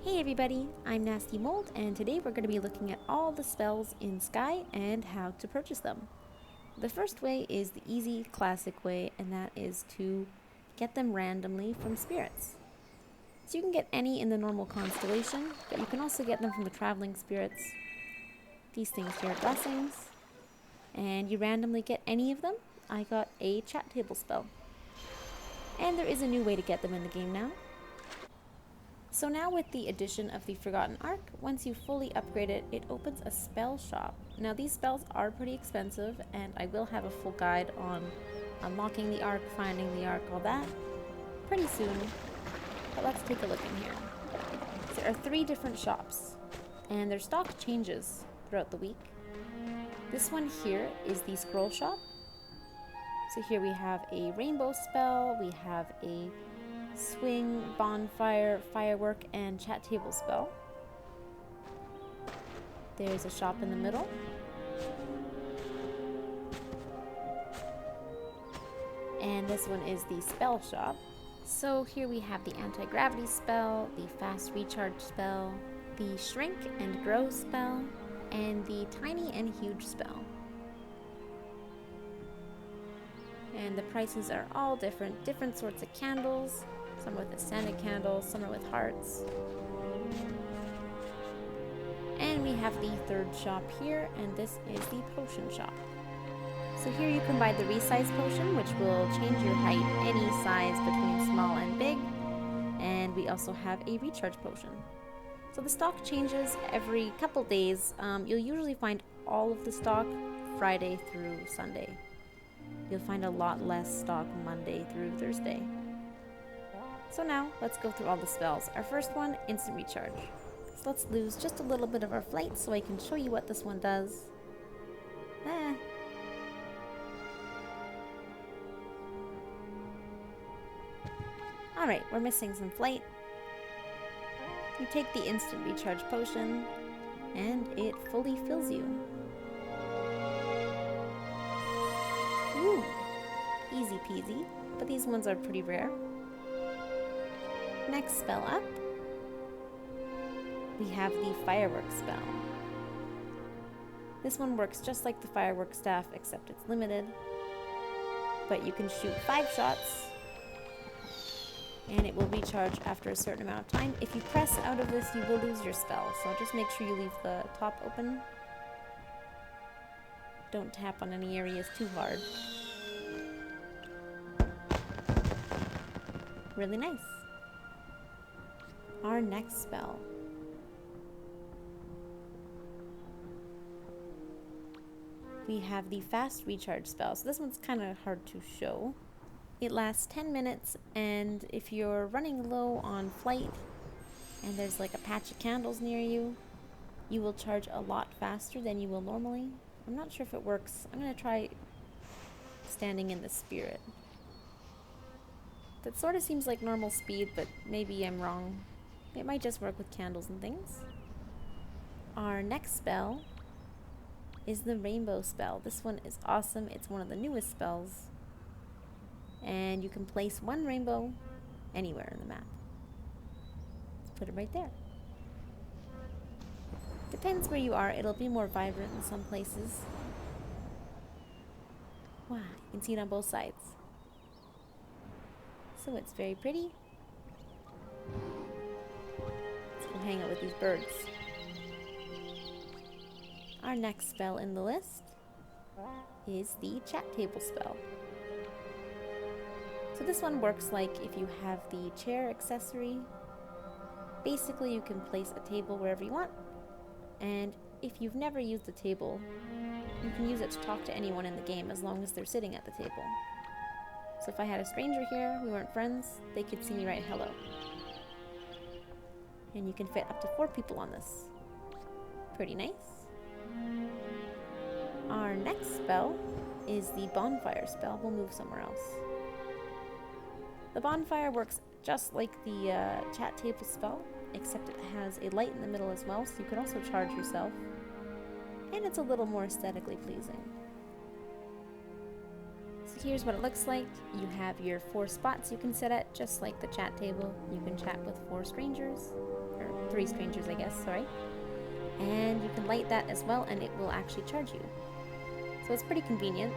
Hey everybody, I'm nastymold, and today we're going to be looking at all the spells in Sky and how to purchase them. The first way is the easy, classic way, and that is to get them randomly from spirits. So you can get any in the normal constellation, but you can also get them from the traveling spirits. These things here are blessings, and you randomly get any of them. I got a chat table spell. And there is a new way to get them in the game now. So now with the addition of the Forgotten Ark, once you fully upgrade it, it opens a spell shop. Now these spells are pretty expensive, and I will have a full guide on unlocking the Ark, finding the Ark, all that, pretty soon. But let's take a look in here. There are 3 different shops, and their stock changes throughout the week. This one here is the scroll shop. So here we have a rainbow spell, we have a swing, bonfire, firework, and chat table spell. There's a shop in the middle. And this one is the spell shop. So here we have the anti-gravity spell, the fast recharge spell, the shrink and grow spell, and the tiny and huge spell. And the prices are all different sorts of candles. Some are with a scented candle, some are with hearts. And we have the 3rd shop here, and this is the potion shop. So here you can buy the resize potion, which will change your height any size between small and big. And we also have a recharge potion. So the stock changes every couple days. You'll usually find all of the stock Friday through Sunday. You'll find a lot less stock Monday through Thursday. So now, let's go through all the spells. Our first one, instant recharge. So let's lose just a little bit of our flight so I can show you what this one does. Alright, we're missing some flight. You take the instant recharge potion, and it fully fills you. Ooh, easy peasy, but these ones are pretty rare. Next spell up, we have the fireworks spell. This one works just like the fireworks staff, except it's limited. But you can shoot 5 shots, and it will recharge after a certain amount of time. If you press out of this, you will lose your spell, so just make sure you leave the top open. Don't tap on any areas too hard. Really nice. Our next spell. We have the fast recharge spell. So this one's kind of hard to show. It lasts 10 minutes, and if you're running low on flight and there's like a patch of candles near you, you will charge a lot faster than you will normally. I'm not sure if it works. I'm going to try standing in the spirit. That sort of seems like normal speed, but maybe I'm wrong. It might just work with candles and things. Our next spell is the rainbow spell. This one is awesome. It's one of the newest spells. And you can place 1 rainbow anywhere in the map. Let's put it right there. Depends where you are. It'll be more vibrant in some places. Wow, you can see it on both sides. So it's very pretty. Let's go hang out with these birds. Our next spell in the list is the chat table spell. So this one works like if you have the chair accessory. Basically, you can place a table wherever you want. And if you've never used the table, you can use it to talk to anyone in the game as long as they're sitting at the table. So if I had a stranger here, we weren't friends, they could see me write hello. And you can fit up to 4 people on this. Pretty nice. Our next spell is the bonfire spell. We'll move somewhere else. The bonfire works just like the chat table spell, except it has a light in the middle as well, so you can also charge yourself. And it's a little more aesthetically pleasing. So here's what it looks like. You have your 4 spots you can sit at, just like the chat table. You can chat with 4 strangers, or 3 strangers, I guess, sorry. And you can light that as well, and it will actually charge you. So it's pretty convenient.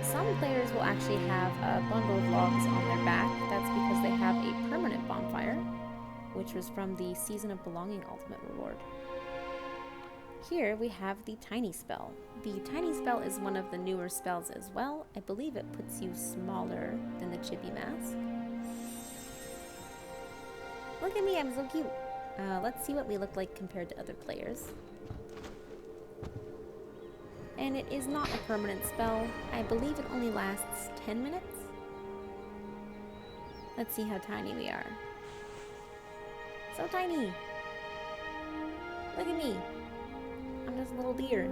Some players will actually have a bundle of logs on their back. That's because they have a permanent bonfire, which was from the Season of Belonging Ultimate Reward. Here we have the Tiny Spell. The Tiny Spell is one of the newer spells as well. I believe it puts you smaller than the Chibi Mask. Look at me, I'm so cute. Let's see what we look like compared to other players. And it is not a permanent spell. I believe it only lasts 10 minutes. Let's see how tiny we are. So tiny! Look at me! I'm just a little deer.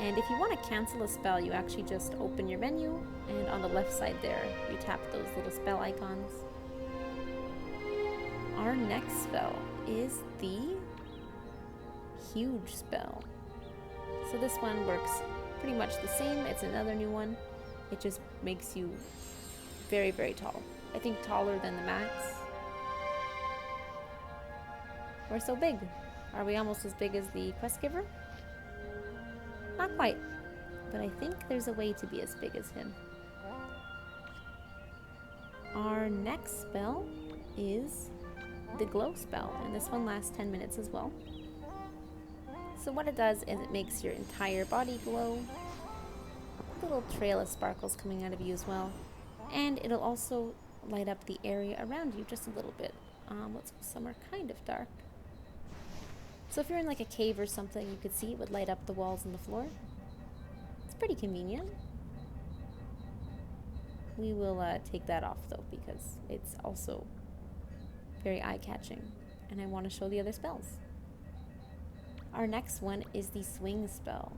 And if you want to cancel a spell, you actually just open your menu, and on the left side there, you tap those little spell icons. Our next spell is the Huge Spell. So this one works pretty much the same. It's another new one. It just makes you very, very tall. I think taller than the max. We're so big. Are we almost as big as the quest giver? Not quite, but I think there's a way to be as big as him. Our next spell is the Glow Spell, and this one lasts 10 minutes as well. So what it does is it makes your entire body glow, a little trail of sparkles coming out of you as well, and it'll also light up the area around you just a little bit. Let's go somewhere kind of dark. So if you're in like a cave or something, you could see it would light up the walls and the floor. It's pretty convenient. We will take that off though, because it's also very eye-catching, and I want to show the other spells. Our next one is the Swing Spell.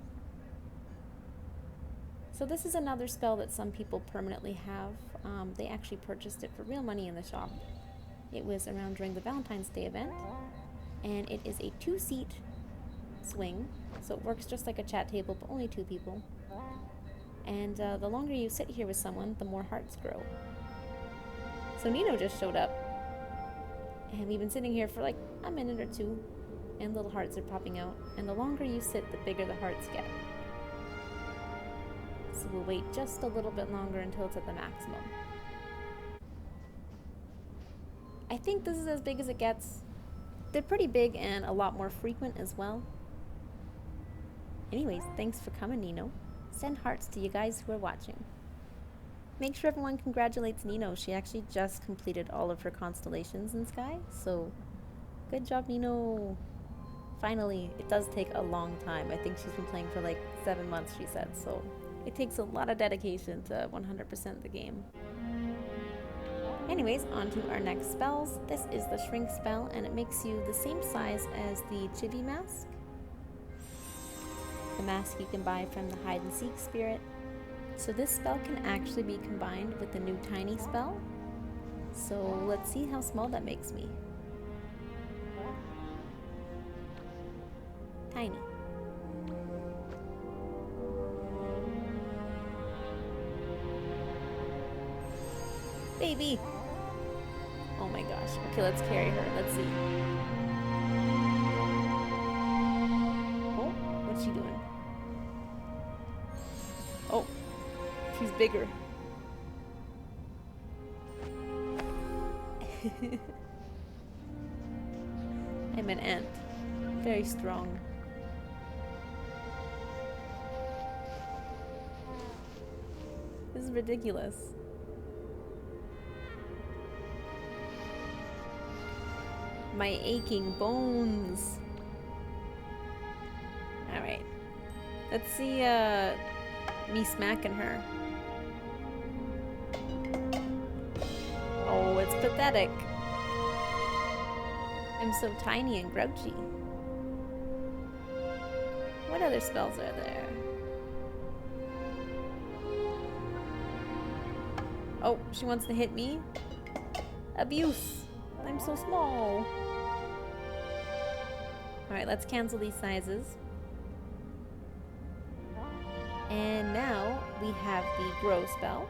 So this is another spell that some people permanently have. They actually purchased it for real money in the shop. It was around during the Valentine's Day event, and it is a 2-seat swing, so it works just like a chat table, but only 2 people. And the longer you sit here with someone, the more hearts grow. So Nino just showed up, and we've been sitting here for like a minute or 2, and little hearts are popping out, and the longer you sit, the bigger the hearts get. So we'll wait just a little bit longer until it's at the maximum. I think this is as big as it gets. They're pretty big and a lot more frequent as well. Anyways, thanks for coming, Nino. Send hearts to you guys who are watching. Make sure everyone congratulates Nino. She actually just completed all of her constellations in Sky, so good job, Nino. Finally, it does take a long time. I think she's been playing for like 7 months, she said, so it takes a lot of dedication to 100% the game. Anyways, on to our next spells. This is the Shrink Spell, and it makes you the same size as the Chibi Mask. The mask you can buy from the Hide and Seek Spirit. So this spell can actually be combined with the new Tiny Spell. So let's see how small that makes me. Tiny. Baby! Oh my gosh. Okay, let's carry her. Let's see. Oh, what's she doing? Oh, she's bigger. I'm an ant. Very strong. This is ridiculous. My aching bones. Alright. Let's see me smacking her. Oh, it's pathetic. I'm so tiny and grouchy. What other spells are there? Oh, she wants to hit me? Abuse! I'm so small. Alright, let's cancel these sizes. And now we have the Grow spell.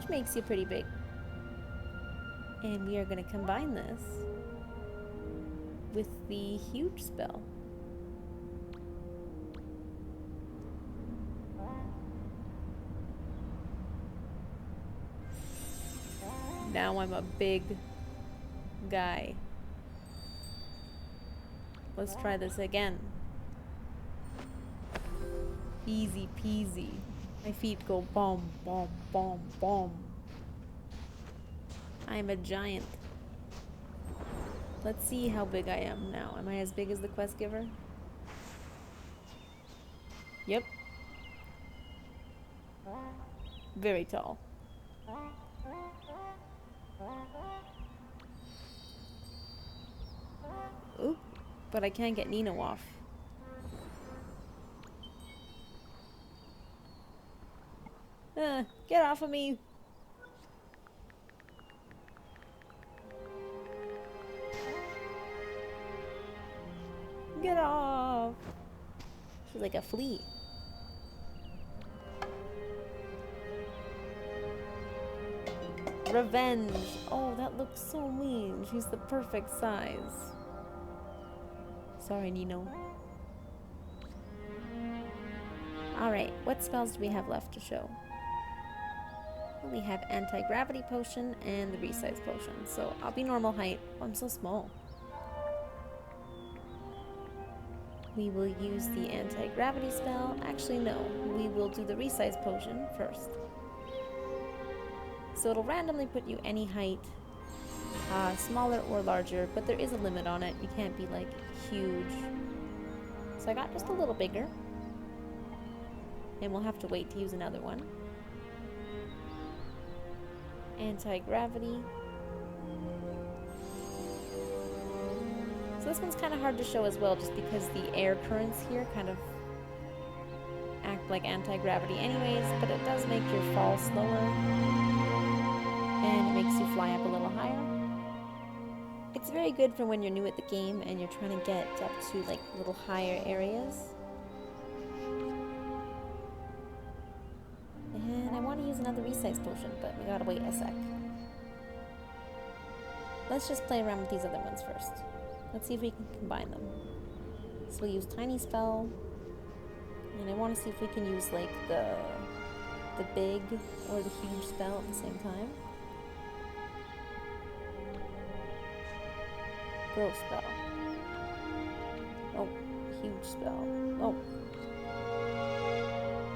which makes you pretty big. And we are going to combine this with the huge spell. Now I'm a big guy. Let's try this again. Easy peasy. My feet go boom, boom, boom, boom. I'm a giant. Let's see how big I am now. Am I as big as the quest giver? Yep. Very tall. Oop, but I can't get Nino off. Get off of me! Get off! She's like a flea. Revenge! Oh, that looks so mean. She's the perfect size. Sorry, Nino. Alright, what spells do we have left to show? We have anti-gravity potion and the resize potion. So I'll be normal height. Oh, I'm so small. We will use the anti-gravity spell. Actually, no. We will do the resize potion first. So it'll randomly put you any height, smaller or larger, but there is a limit on it. You can't be like huge. So I got just a little bigger. And we'll have to wait to use another one. Anti-gravity. So this one's kind of hard to show as well, just because the air currents here kind of act like anti-gravity anyways, but it does make your fall slower, and it makes you fly up a little higher. It's very good for when you're new at the game and you're trying to get up to like little higher areas. And I want to use another resize potion, but we gotta wait a sec. Let's just play around with these other ones first. Let's see if we can combine them. So we'll use tiny spell, and I want to see if we can use like the big or the huge spell at the same time. Grow spell. Oh, huge spell. Oh.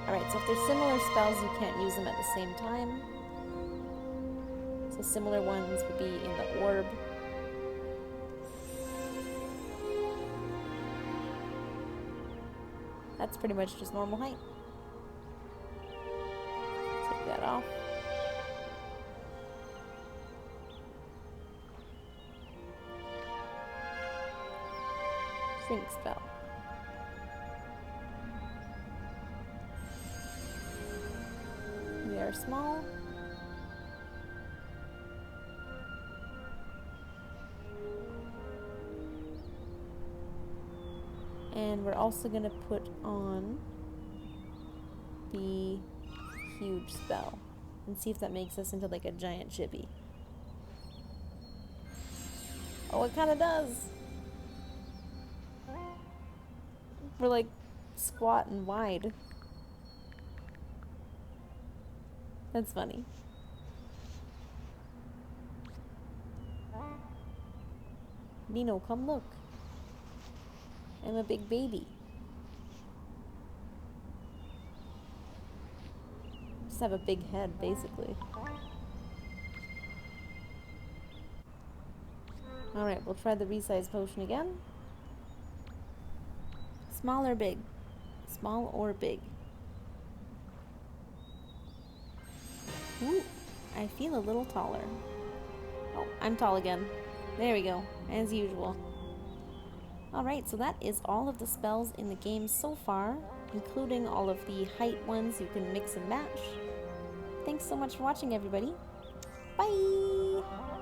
Alright, so if they're similar spells, you can't use them at the same time. So similar ones would be in the orb. That's pretty much just normal height. Take that off. Shrink spell. We are small. And we're also going to put on the huge spell and see if that makes us into like a giant chibi. Oh, it kind of does. We're like squat and wide. That's funny. Nino, come look. I'm a big baby. Just have a big head, basically. Alright, we'll try the resize potion again. Small or big? Small or big? Ooh, I feel a little taller. Oh, I'm tall again. There we go, as usual. Alright, so that is all of the spells in the game so far, including all of the height ones you can mix and match. Thanks so much for watching, everybody. Bye!